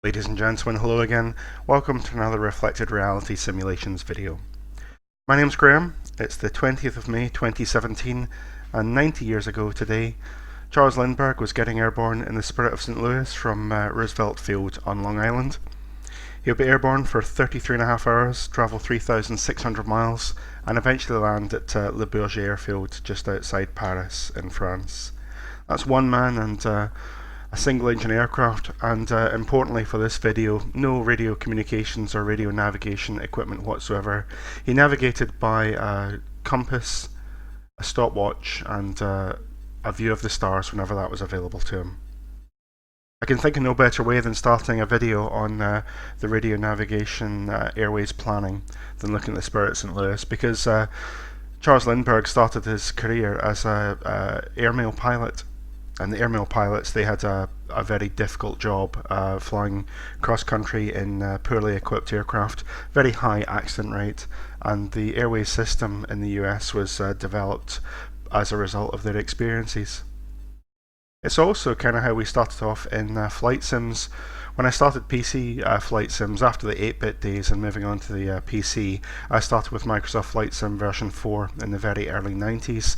Ladies and gentlemen, hello again. Welcome to another Reflected Reality Simulations video. My name's Graham. It's the 20th of May 2017, and 90 years ago today, Charles Lindbergh was getting airborne in the spirit of St. Louis from Roosevelt Field on Long Island. He'll be airborne for 33.5 hours, travel 3,600 miles, and eventually land at Le Bourget airfield just outside Paris in France. That's one man and a single engine aircraft, and importantly for this video, no radio communications or radio navigation equipment whatsoever. He navigated by a compass, a stopwatch, and a view of the stars whenever that was available to him. I can think of no better way than starting a video on the radio navigation airways planning than looking at the Spirit of St. Louis, because Charles Lindbergh started his career as a airmail pilot. And the airmail pilots, they had a very difficult job flying cross-country in poorly equipped aircraft, very high accident rate, and the airway system in the US was developed as a result of their experiences. It's also kind of how we started off in flight sims. When I started PC flight sims after the 8-bit days and moving on to the PC, I started with Microsoft Flight Sim version 4 in the very early 90s.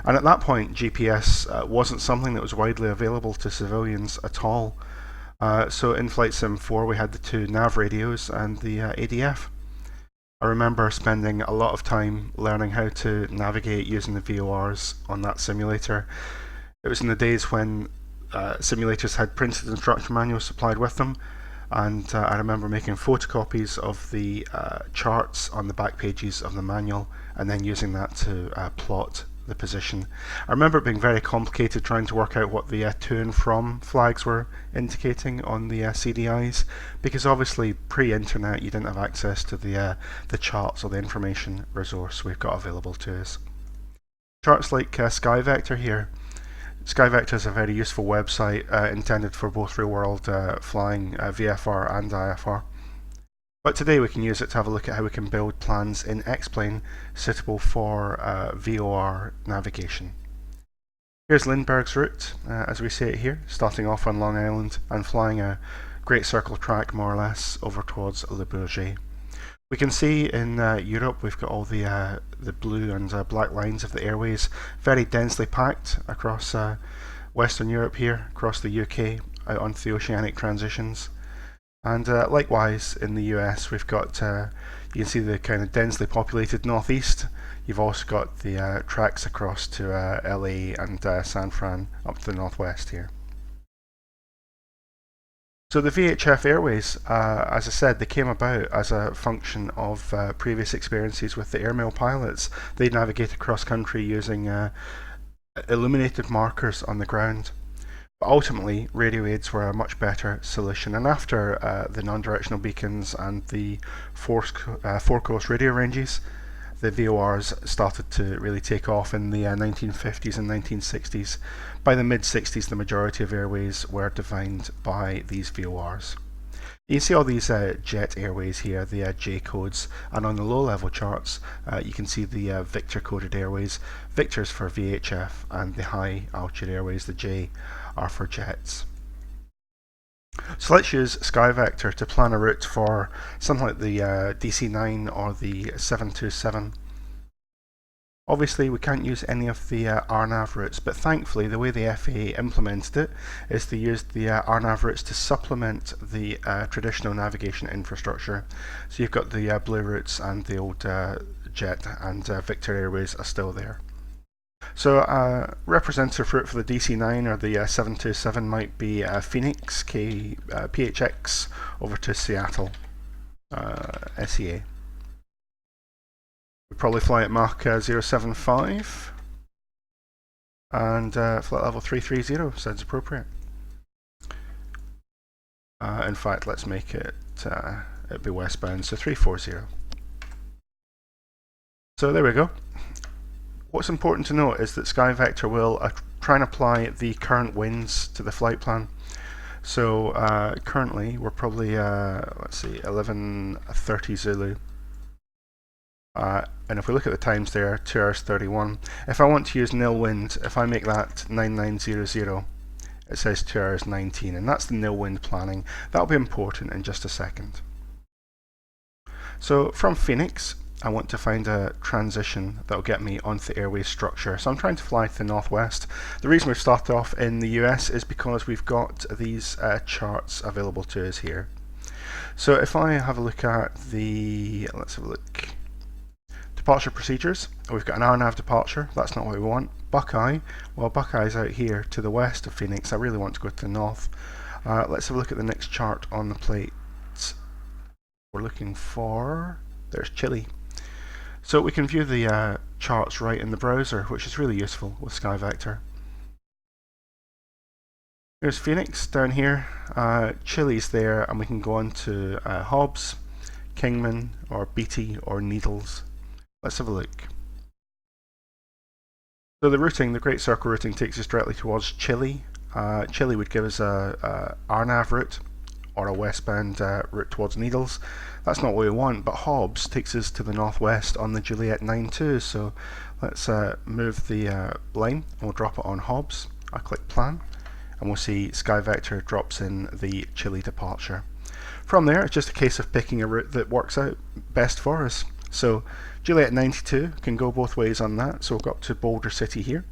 And at that point, GPS wasn't something that was widely available to civilians at all. So in Flight Sim 4 we had the two Nav radios and the ADF. I remember spending a lot of time learning how to navigate using the VORs on that simulator. It was in the days when simulators had printed instruction manuals supplied with them, and I remember making photocopies of the charts on the back pages of the manual and then using that to plot the position. I remember it being very complicated trying to work out what the to and from flags were indicating on the CDIs, because obviously pre-internet you didn't have access to the charts or the information resource we've got available to us. Charts like SkyVector here. SkyVector is a very useful website intended for both real-world flying VFR and IFR. But today we can use it to have a look at how we can build plans in X-plane suitable for VOR navigation. Here's Lindbergh's route, as we see it here, starting off on Long Island and flying a great circle track more or less over towards Le Bourget. We can see in Europe we've got all the blue and black lines of the airways, very densely packed across Western Europe here, across the UK, out onto the oceanic transitions. And likewise in the US we've got, you can see the kind of densely populated northeast. You've also got the tracks across to LA and San Fran up to the northwest here. So the VHF Airways, as I said, they came about as a function of previous experiences with the airmail pilots. They navigated cross-country using illuminated markers on the ground. But ultimately, radio aids were a much better solution, and after the non-directional beacons and the four-course radio ranges, the VORs started to really take off in the 1950s and 1960s. By the mid-60s, the majority of airways were defined by these VORs. You can see all these jet airways here, the J codes, and on the low-level charts you can see the Victor-coded airways. Victor's for VHF, and the high-altitude airways, the J, are for jets. So let's use SkyVector to plan a route for something like the DC-9 or the 727. Obviously we can't use any of the RNAV routes, but thankfully the way the FAA implemented it is to use the RNAV routes to supplement the traditional navigation infrastructure. So you've got the blue routes and the old Jet and Victor Airways are still there. So representative route for the DC-9 or the 727 might be Phoenix, PHX over to Seattle, SEA. We'd probably fly at Mach 075 and flight level 330 sounds appropriate. In fact, let's make it it'd be westbound, so 340. So there we go. What's important to note is that SkyVector will try and apply the current winds to the flight plan. So currently we're probably, let's see, 11:30 Zulu. And if we look at the times there, 2 hours 31. If I want to use nil wind, if I make that 9900, It says 2 hours 19, and that's the nil wind planning. That'll be important in just a second. So from Phoenix, I want to find a transition that will get me onto the Airways structure. So I'm trying to fly to the northwest. The reason we've started off in the US is because we've got these charts available to us here. So if I have a look at the, let's have a look, departure procedures, we've got an RNAV departure, that's not what we want. Buckeye, well Buckeye's out here to the west of Phoenix, I really want to go to the north. Let's have a look at the next chart on the plate. We're looking for, there's Chile. So we can view the charts right in the browser, which is really useful with SkyVector. Here's Phoenix down here, Chile's there, and we can go on to Hobbs, Kingman, or Beatty, or Needles. Let's have a look. So the routing, the Great Circle routing, takes us directly towards Chile. Chile would give us a RNAV route, or a westbound route towards Needles. That's not what we want, but Hobbs takes us to the northwest on the Juliet 92, so let's move the line and we'll drop it on Hobbs. I click plan, and we'll see SkyVector drops in the Chile departure. From there, it's just a case of picking a route that works out best for us. So Juliet 92 can go both ways on that, so we'll go up to Boulder City here,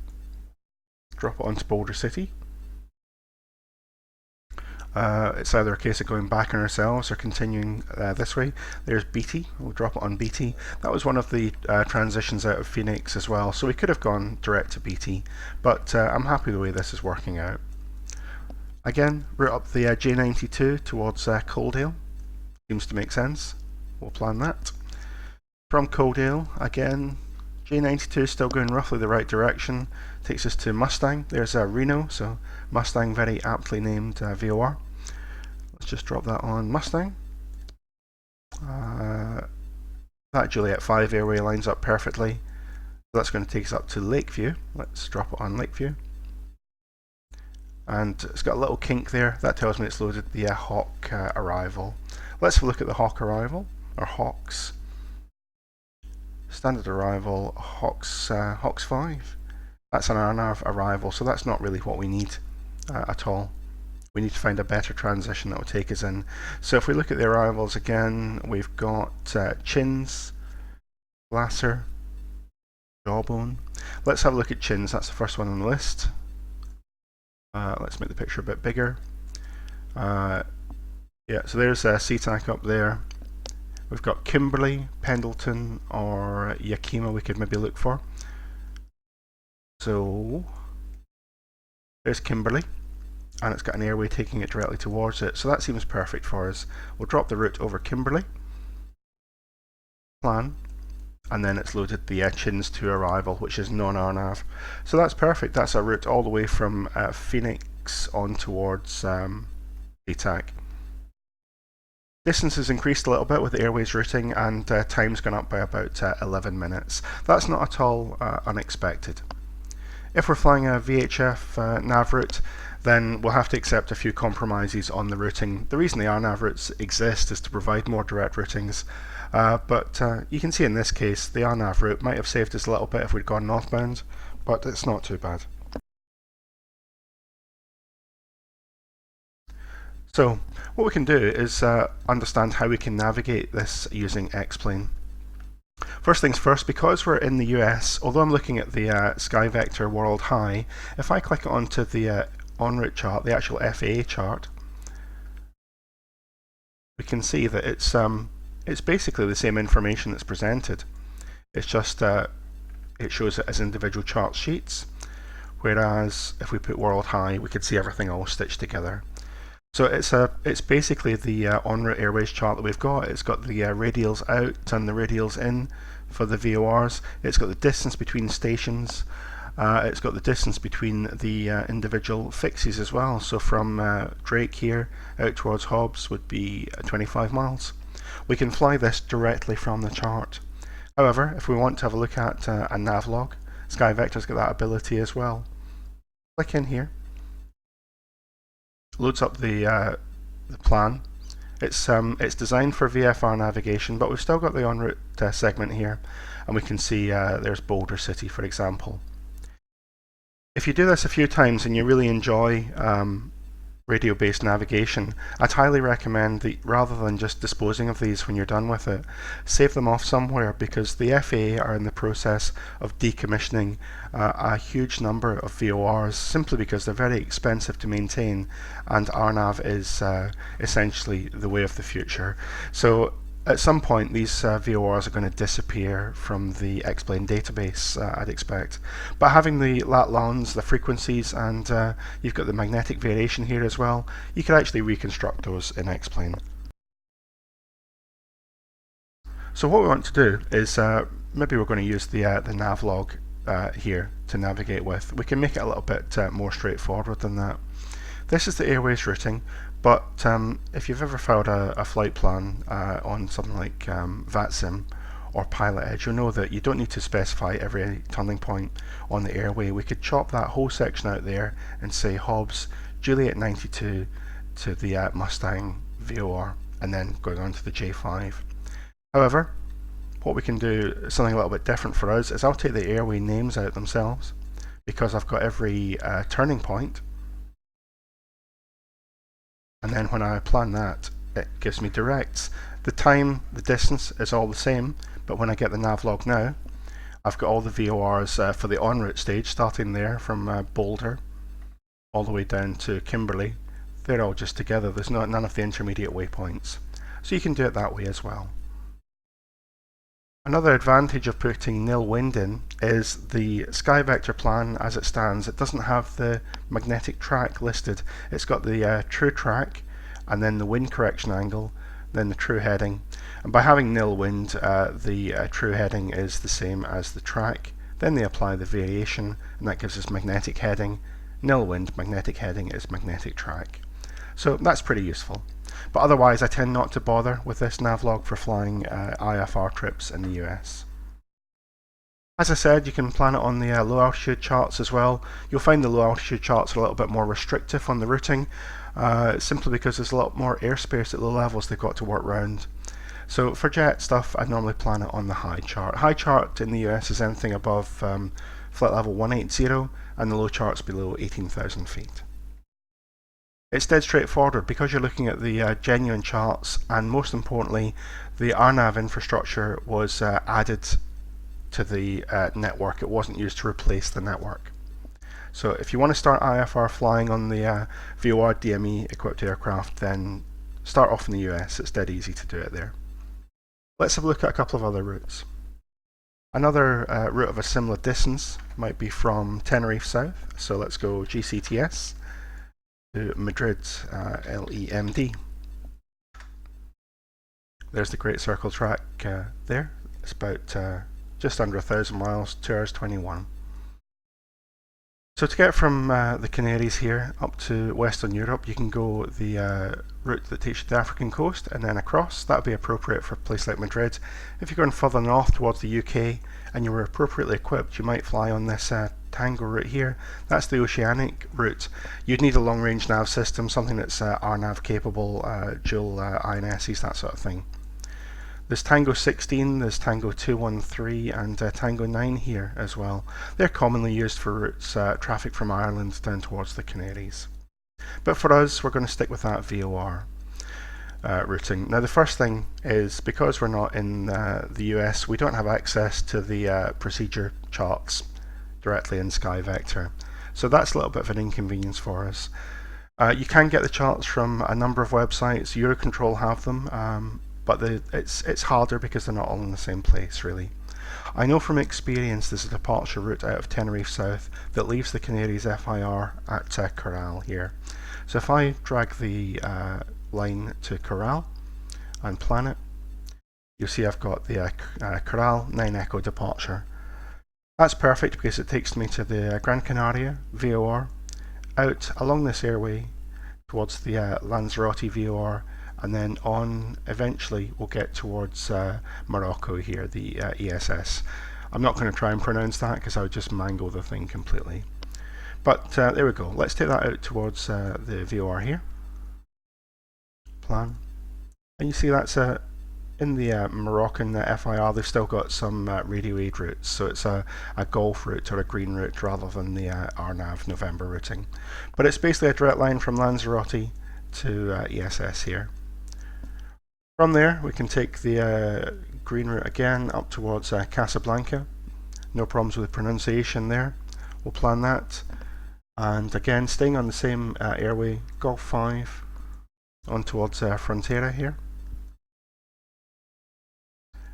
drop it onto Boulder City. It's either a case of going back on ourselves or continuing this way. There's Beatty, we'll drop it on Beatty. That was one of the transitions out of Phoenix as well, so we could have gone direct to Beatty, but I'm happy the way this is working out. Again, route up the J92 towards Coaldale, seems to make sense, we'll plan that. From Coaldale, again, J92 is still going roughly the right direction, takes us to Mustang. There's Reno, so Mustang, very aptly named VOR. Let's just drop that on Mustang. That Juliet 5 airway lines up perfectly. That's going to take us up to Lakeview. Let's drop it on Lakeview. And it's got a little kink there. That tells me it's loaded the Hawk arrival. Let's have a look at the Hawk arrival, or Hawks. Standard arrival, Hawks 5. That's an RNAV arrival, so that's not really what we need at all. We need to find a better transition that will take us in. So if we look at the arrivals again, we've got Chins, Glasser, Jawbone. Let's have a look at Chins, that's the first one on the list. Let's make the picture a bit bigger. Yeah, so there's SeaTac up there. We've got Kimberley, Pendleton, or Yakima we could maybe look for. So there's Kimberley, and it's got an airway taking it directly towards it, so that seems perfect for us. We'll drop the route over Kimberley, plan, and then it's loaded the Chins to arrival, which is non-RNAV. So that's perfect, that's a route all the way from Phoenix on towards SeaTac. Distance has increased a little bit with the Airways routing, and time's gone up by about 11 minutes. That's not at all unexpected. If we're flying a VHF nav route, then we'll have to accept a few compromises on the routing. The reason the RNAV routes exist is to provide more direct routings, but you can see in this case the RNAV route might have saved us a little bit if we'd gone northbound, but it's not too bad. So what we can do is understand how we can navigate this using X-Plane. First things first, because we're in the US, although I'm looking at the SkyVector World High, if I click onto the en route chart, the actual FAA chart, we can see that it's basically the same information that's presented. It's just it shows it as individual chart sheets, whereas if we put World High, we could see everything all stitched together. So it's basically the en route Airways chart that we've got. It's got the radials out and the radials in for the VORs. It's got the distance between stations. It's got the distance between the individual fixes as well. So from Drake here out towards Hobbs would be 25 miles. We can fly this directly from the chart. However, if we want to have a look at a nav log, SkyVector's got that ability as well. Click in here. Loads up the plan. It's designed for VFR navigation, but we've still got the en route segment here, and we can see there's Boulder City, for example. If you do this a few times and you really enjoy radio-based navigation, I'd highly recommend that rather than just disposing of these when you're done with it, save them off somewhere, because the FAA are in the process of decommissioning a huge number of VORs simply because they're very expensive to maintain, and RNAV is essentially the way of the future. So at some point these VORs are going to disappear from the X-Plane database, I'd expect. But having the lat longs, the frequencies, and you've got the magnetic variation here as well, you can actually reconstruct those in X-Plane. So what we want to do is, maybe we're going to use the nav log here to navigate with. We can make it a little bit more straightforward than that. This is the Airways routing, but if you've ever followed a flight plan on something like VATSIM or Pilot Edge, you'll know that you don't need to specify every turning point on the airway. We could chop that whole section out there and say Hobbs, Juliet 92 to the Mustang VOR, and then going on to the J5. However, what we can do, something a little bit different for us, is I'll take the airway names out themselves, because I've got every turning point. And then when I plan that, it gives me directs. The time, the distance is all the same, but when I get the nav log now, I've got all the VORs for the en route stage, starting there from Boulder all the way down to Kimberley. They're all just together. There's none of the intermediate waypoints. So you can do it that way as well. Another advantage of putting nil wind in is the SkyVector plan as it stands. It doesn't have the magnetic track listed. It's got the true track, and then the wind correction angle, then the true heading. And by having nil wind, the true heading is the same as the track. Then they apply the variation, and that gives us magnetic heading. Nil wind, magnetic heading is magnetic track. So that's pretty useful. But otherwise I tend not to bother with this navlog for flying IFR trips in the US. As I said, you can plan it on the low altitude charts as well. You'll find the low altitude charts are a little bit more restrictive on the routing, simply because there's a lot more airspace at low levels they've got to work around. So for jet stuff, I'd normally plan it on the high chart. High chart in the US is anything above flight level 180, and the low chart's below 18,000 feet. It's dead straightforward because you're looking at the genuine charts, and most importantly, the RNAV infrastructure was added to the network. It wasn't used to replace the network. So if you want to start IFR flying on the VOR DME equipped aircraft, then start off in the US. It's dead easy to do it there. Let's have a look at a couple of other routes. Another route of a similar distance might be from Tenerife south. So let's go GCTS to Madrid, LEMD. There's the Great Circle track there. It's about just under 1,000 miles, 2 hours 21. So to get from the Canaries here up to Western Europe, you can go the route that takes you to the African coast and then across. That would be appropriate for a place like Madrid. If you're going further north towards the UK and you were appropriately equipped, you might fly on this Tango route here. That's the oceanic route. You'd need a long-range nav system, something that's RNAV capable, dual INSs, that sort of thing. There's Tango 16, there's Tango 213, and Tango 9 here as well. They're commonly used for routes, traffic from Ireland down towards the Canaries. But for us, we're going to stick with that VOR routing. Now the first thing is, because we're not in the US, we don't have access to the procedure charts directly in SkyVector. So that's a little bit of an inconvenience for us. You can get the charts from a number of websites. Eurocontrol have them, but it's harder because they're not all in the same place, really. I know from experience there's a departure route out of Tenerife South that leaves the Canaries FIR at Corral here. So if I drag the line to Corral and plan it, you'll see I've got the Corral 9 Echo departure. That's perfect because it takes me to the Gran Canaria VOR, out along this airway towards the Lanzarote VOR, and then on eventually we'll get towards Morocco here, the ESS. I'm not going to try and pronounce that because I would just mangle the thing completely. But there we go. Let's take that out towards the VOR here. Plan. And you see that's in the Moroccan FIR, they've still got some radio aid routes, so it's a Golf route or a green route rather than the RNAV November routing. But it's basically a direct line from Lanzarote to ESS here. From there, we can take the green route again up towards Casablanca. No problems with the pronunciation there. We'll plan that. And again, staying on the same airway, Golf 5 on towards Frontera here.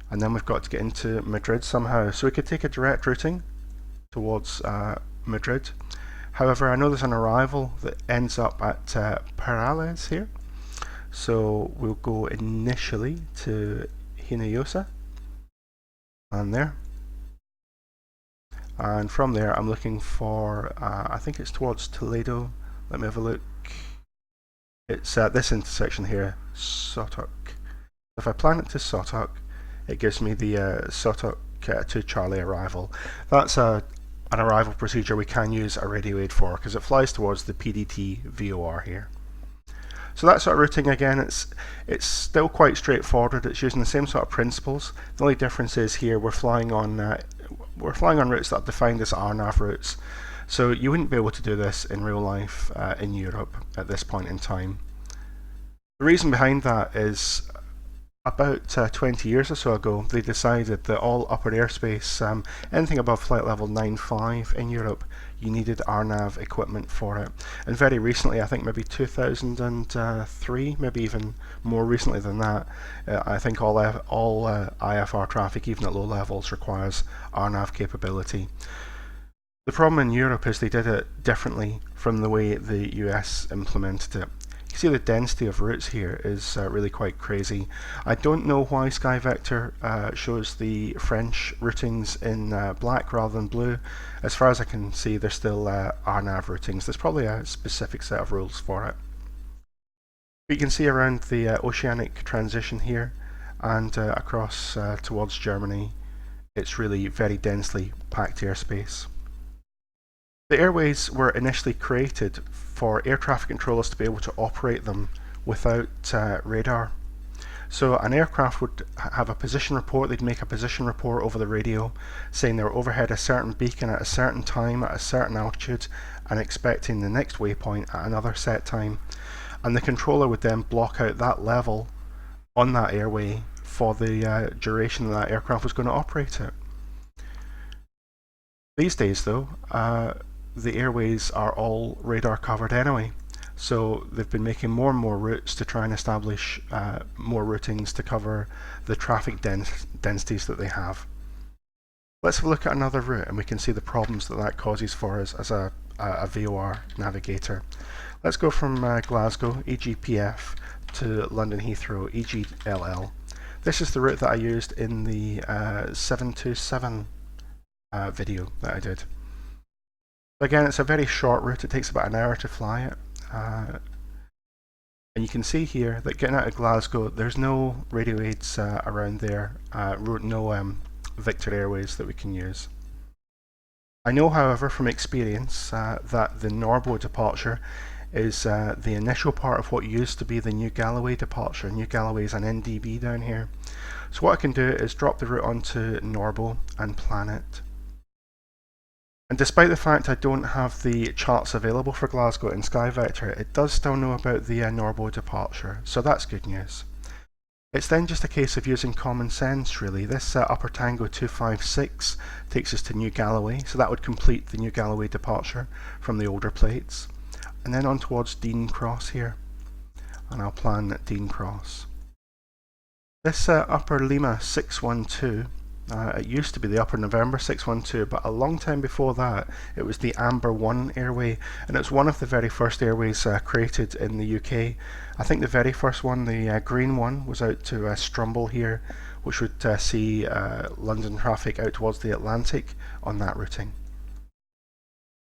And then we've got to get into Madrid somehow. So we could take a direct routing towards Madrid. However, I know there's an arrival that ends up at Perales here. So we'll go initially to Hinojosa. And there. And from there I'm looking for, I think it's towards Toledo. Let me have a look. It's at this intersection here, Sotok. If I plan it to Sotok, it gives me the Sotok to Charlie arrival. That's an arrival procedure we can use a radio aid for because it flies towards the PDT VOR here. So that sort of routing, again, it's still quite straightforward. It's using the same sort of principles. The only difference is here we're flying on routes that are defined as RNAV routes. So you wouldn't be able to do this in real life in Europe at this point in time. The reason behind that is about 20 years or so ago, they decided that all upper airspace, anything above flight level 9.5 in Europe, you needed RNAV equipment for it. And very recently, I think maybe 2003, maybe even more recently than that, I think all IFR traffic, even at low levels, requires RNAV capability. The problem in Europe is they did it differently from the way the US implemented it. You see the density of routes here is really quite crazy. I don't know why SkyVector shows the French routings in black rather than blue. As far as I can see, they're still RNAV routings. There's probably a specific set of rules for it. But you can see around the oceanic transition here and across towards Germany, it's really very densely packed airspace. The airways were initially created for air traffic controllers to be able to operate them without radar. So an aircraft would have a position report, they'd make a position report over the radio saying they were overhead a certain beacon at a certain time at a certain altitude and expecting the next waypoint at another set time. And the controller would then block out that level on that airway for the duration that aircraft was going to operate it. These days though, the airways are all radar covered anyway, so they've been making more and more routes to try and establish more routings to cover the traffic densities that they have. Let's have a look at another route and we can see the problems that causes for us as a VOR navigator. Let's go from Glasgow, EGPF, to London Heathrow, EGLL. This is the route that I used in the 727 video that I did. Again, it's a very short route, it takes about an hour to fly it. And you can see here that getting out of Glasgow, there's no radio aids around there, no Victor Airways that we can use. I know, however, from experience that the Norbo departure is the initial part of what used to be the New Galloway departure. New Galloway is an NDB down here. So what I can do is drop the route onto Norbo and plan it. And despite the fact I don't have the charts available for Glasgow in SkyVector, it does still know about the Norbo departure, so that's good news. It's then just a case of using common sense really. This Upper Tango 256 takes us to New Galloway, so that would complete the New Galloway departure from the older plates. And then on towards Dean Cross here, and I'll plan Dean Cross. This Upper Lima 612, it used to be the Upper November 612, but a long time before that it was the Amber 1 airway, and it's one of the very first airways created in the UK. I think the very first one, the green one, was out to Strumble here, which would see London traffic out towards the Atlantic on that routing.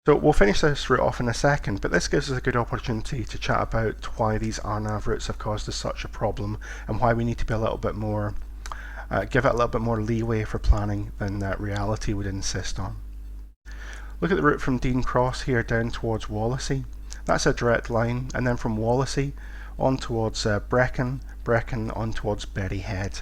So we'll finish this route off in a second, but this gives us a good opportunity to chat about why these RNAV routes have caused us such a problem and why we need to be a little bit more give it a little bit more leeway for planning than reality would insist on. Look at the route from Dean Cross here down towards Wallasey. That's a direct line, and then from Wallasey on towards Brecon on towards Berry Head.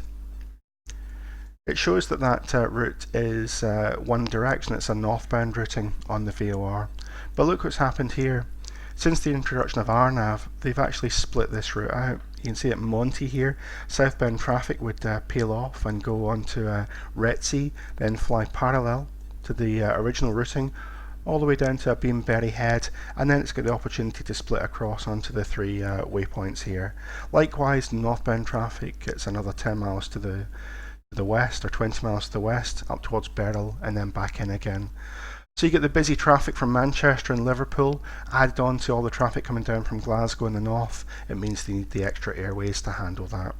It shows that that route is one direction. It's a northbound routing on the VOR. But look what's happened here. Since the introduction of RNAV, they've actually split this route out. You can see at Monty here, southbound traffic would peel off and go on to Retzi, then fly parallel to the original routing, all the way down to Beamberry Head, and then it's got the opportunity to split across onto the three waypoints here. Likewise, northbound traffic, it's another 10 miles to the west, or 20 miles to the west, up towards Beryl, and then back in again. So you get the busy traffic from Manchester and Liverpool added on to all the traffic coming down from Glasgow in the north. It means they need the extra airways to handle that.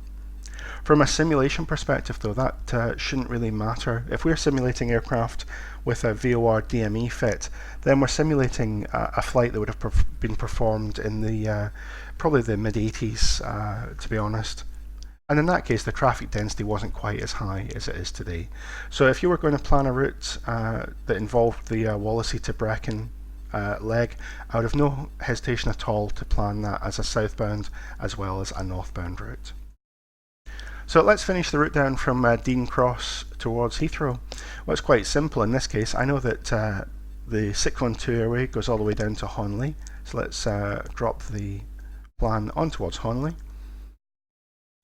From a simulation perspective though, that shouldn't really matter. If we're simulating aircraft with a VOR DME fit, then we're simulating a flight that would have been performed in the probably the mid-80s, to be honest. And in that case, the traffic density wasn't quite as high as it is today. So if you were going to plan a route that involved the Wallasey to Brecon leg, I would have no hesitation at all to plan that as a southbound as well as a northbound route. So let's finish the route down from Dean Cross towards Heathrow. Well, it's quite simple in this case. I know that the 612 Airway goes all the way down to Honley. So let's drop the plan on towards Honley.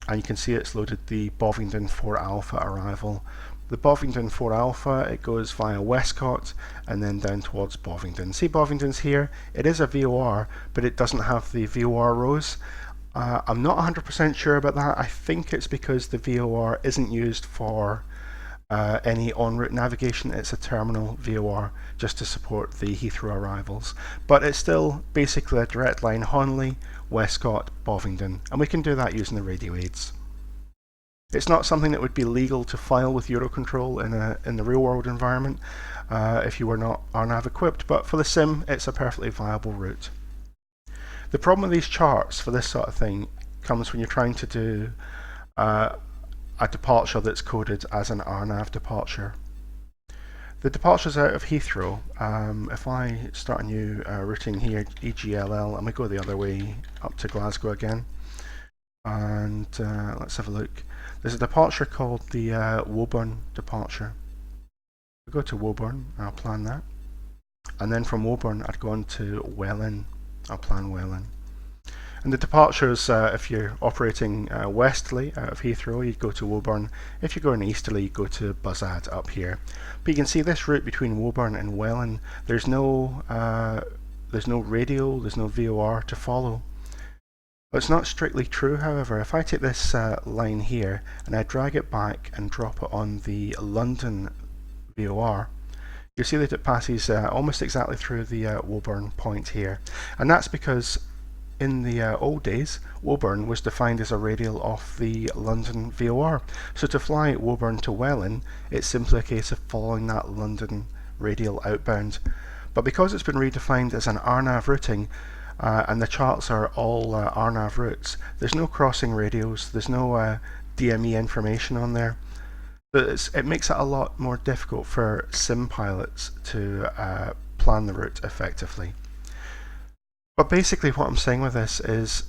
And you can see it's loaded the Bovingdon 4 Alpha arrival. The Bovingdon 4 Alpha, it goes via Westcott and then down towards Bovingdon. See, Bovingdon's here. It is a VOR, but it doesn't have the VOR rows. I'm not 100% sure about that. I think it's because the VOR isn't used for any en route navigation. It's a terminal VOR just to support the Heathrow arrivals. But it's still basically a direct line Honley, Westcott, Bovingdon, and we can do that using the radio aids. It's not something that would be legal to file with Eurocontrol in the real world environment if you were not RNAV equipped, but for the sim it's a perfectly viable route. The problem with these charts for this sort of thing comes when you're trying to do a departure that's coded as an RNAV departure. The departures out of Heathrow, if I start a new routing here, EGLL, and we go the other way up to Glasgow again, and let's have a look. There's a departure called the Woburn departure. We go to Woburn, I'll plan that, and then from Woburn I'd go on to Welwyn, I'll plan Welwyn. And the departures, if you're operating westerly out of Heathrow, you'd go to Woburn. If you're going easterly, you go to Buzzard up here. But you can see this route between Woburn and Welwyn, there's no radial, there's no VOR to follow. But it's not strictly true, however. If I take this line here and I drag it back and drop it on the London VOR, you'll see that it passes almost exactly through the Woburn point here. And that's because in the old days, Woburn was defined as a radial off the London VOR. So to fly Woburn to Welwyn, it's simply a case of following that London radial outbound. But because it's been redefined as an RNAV routing, and the charts are all RNAV routes, there's no crossing radials, there's no DME information on there. It makes it a lot more difficult for sim pilots to plan the route effectively. But basically what I'm saying with this is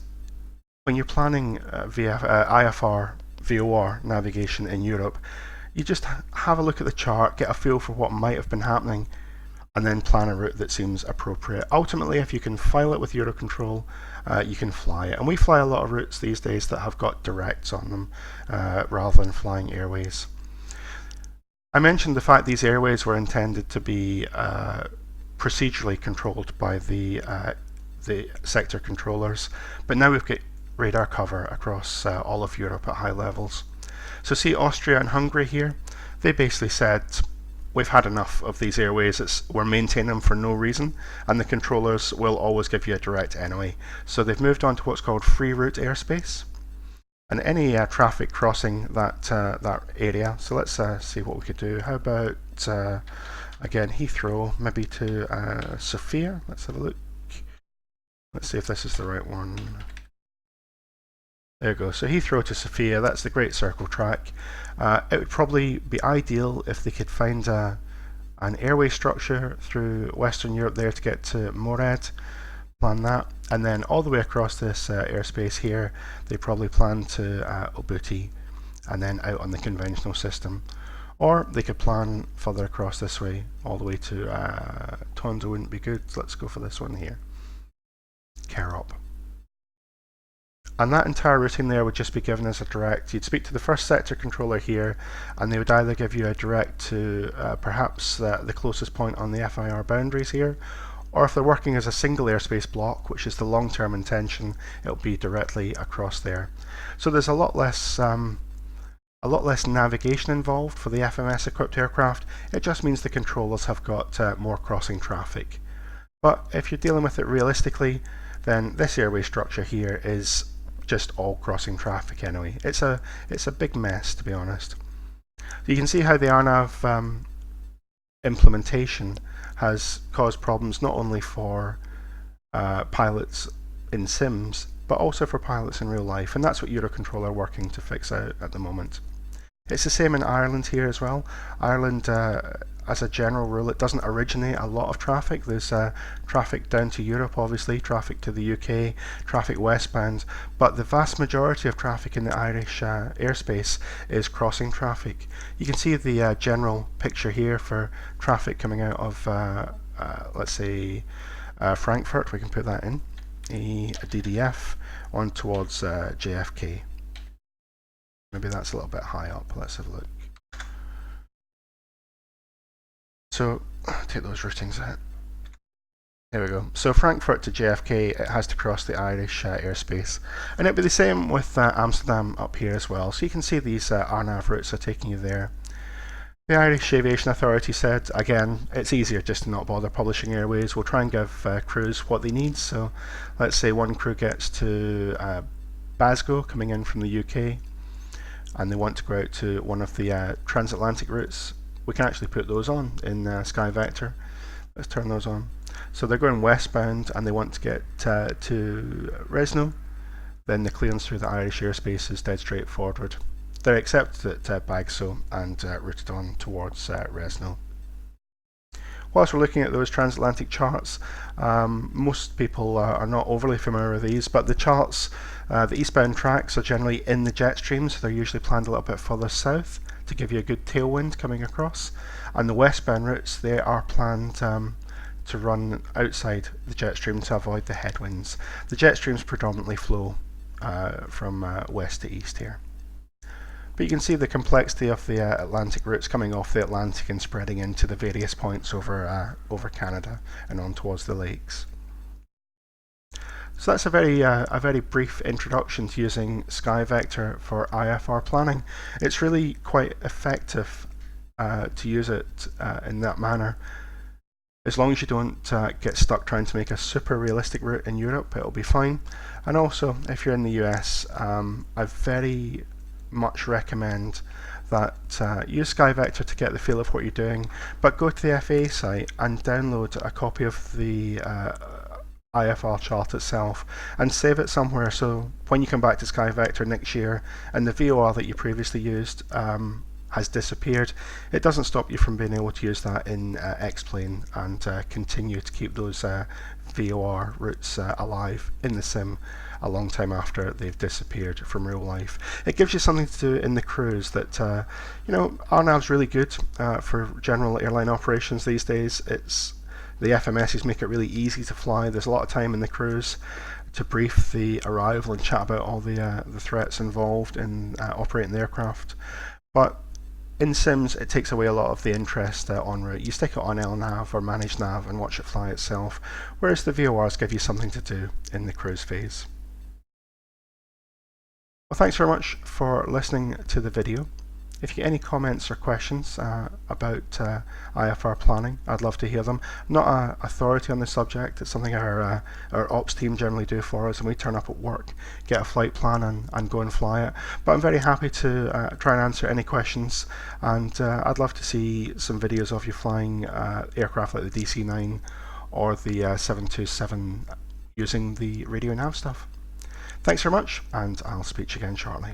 when you're planning IFR VOR navigation in Europe, you just have a look at the chart, get a feel for what might have been happening, and then plan a route that seems appropriate. Ultimately, if you can file it with Eurocontrol, you can fly it. And we fly a lot of routes these days that have got directs on them rather than flying Airways. I mentioned the fact these Airways were intended to be procedurally controlled by the sector controllers, but now we've got radar cover across all of Europe at high levels. So see Austria and Hungary here, they basically said we've had enough of these Airways, we're maintaining them for no reason, and the controllers will always give you a direct anyway. So they've moved on to what's called free route airspace, and any traffic crossing that area. So let's see what we could do. How about again Heathrow, maybe to Sofia. Let's have a look. Let's see if this is the right one. There we go. So Heathrow to Sofia, that's the Great Circle track. It would probably be ideal if they could find an airway structure through Western Europe there to get to Mored, plan that, and then all the way across this airspace here, they probably plan to Obuti, and then out on the conventional system. Or they could plan further across this way, all the way to Tondo wouldn't be good. So let's go for this one here, Kerop. And that entire routing there would just be given as a direct. You'd speak to the first sector controller here, and they would either give you a direct to perhaps the closest point on the FIR boundaries here, or if they're working as a single airspace block, which is the long-term intention, it'll be directly across there. So there's a lot less navigation involved for the FMS equipped aircraft. It just means the controllers have got more crossing traffic. But if you're dealing with it realistically, then this airway structure here is just all crossing traffic anyway. It's a big mess, to be honest. So you can see how the RNAV implementation has caused problems not only for pilots in sims, but also for pilots in real life, and that's what Eurocontrol are working to fix out at the moment. It's the same in Ireland here as well. Ireland, as a general rule, it doesn't originate a lot of traffic. There's traffic down to Europe, obviously, traffic to the UK, traffic westbound, but the vast majority of traffic in the Irish airspace is crossing traffic. You can see the general picture here for traffic coming out of, let's say, Frankfurt. We can put that in, a DDF, on towards JFK. Maybe that's a little bit high up. Let's have a look. So take those routings out. There we go. So Frankfurt to JFK, it has to cross the Irish airspace, and it'll be the same with Amsterdam up here as well. So you can see these RNAV routes are taking you there. The Irish Aviation Authority said, again, it's easier just to not bother publishing Airways. We'll try and give crews what they need. So let's say one crew gets to Glasgow coming in from the UK, and they want to go out to one of the transatlantic routes. We can actually put those on in SkyVector. Let's turn those on. So they're going westbound and they want to get to Resno. Then the clearance through the Irish airspace is dead straightforward. They're accepted at Bagso and routed on towards Resno. Whilst we're looking at those transatlantic charts, most people are not overly familiar with these, but the charts, the eastbound tracks are generally in the jet stream, so they're usually planned a little bit further south to give you a good tailwind coming across. And the westbound routes, they are planned to run outside the jet stream to avoid the headwinds. The jet streams predominantly flow from west to east here. But you can see the complexity of the Atlantic routes coming off the Atlantic and spreading into the various points over Canada and on towards the lakes. So that's a very brief introduction to using SkyVector for IFR planning. It's really quite effective to use it in that manner. As long as you don't get stuck trying to make a super realistic route in Europe, it'll be fine. And also, if you're in the US, I very much recommend that use SkyVector to get the feel of what you're doing, but go to the FAA site and download a copy of the IFR chart itself and save it somewhere, so when you come back to SkyVector next year and the VOR that you previously used has disappeared, it doesn't stop you from being able to use that in X-Plane and continue to keep those VOR routes alive in the sim a long time after they've disappeared from real life. It gives you something to do in the cruise that, RNAV's really good for general airline operations these days. The FMSs make it really easy to fly. There's a lot of time in the cruise to brief the arrival and chat about all the threats involved in operating the aircraft. But in sims, it takes away a lot of the interest en route. You stick it on LNAV or manage nav and watch it fly itself, whereas the VORs give you something to do in the cruise phase. Well, thanks very much for listening to the video. If you get any comments or questions about IFR planning, I'd love to hear them. I'm not an authority on the subject. It's something our ops team generally do for us, and we turn up at work, get a flight plan and go and fly it. But I'm very happy to try and answer any questions, and I'd love to see some videos of you flying aircraft like the DC-9 or the 727 using the radio nav stuff. Thanks very much, and I'll speak to you again shortly.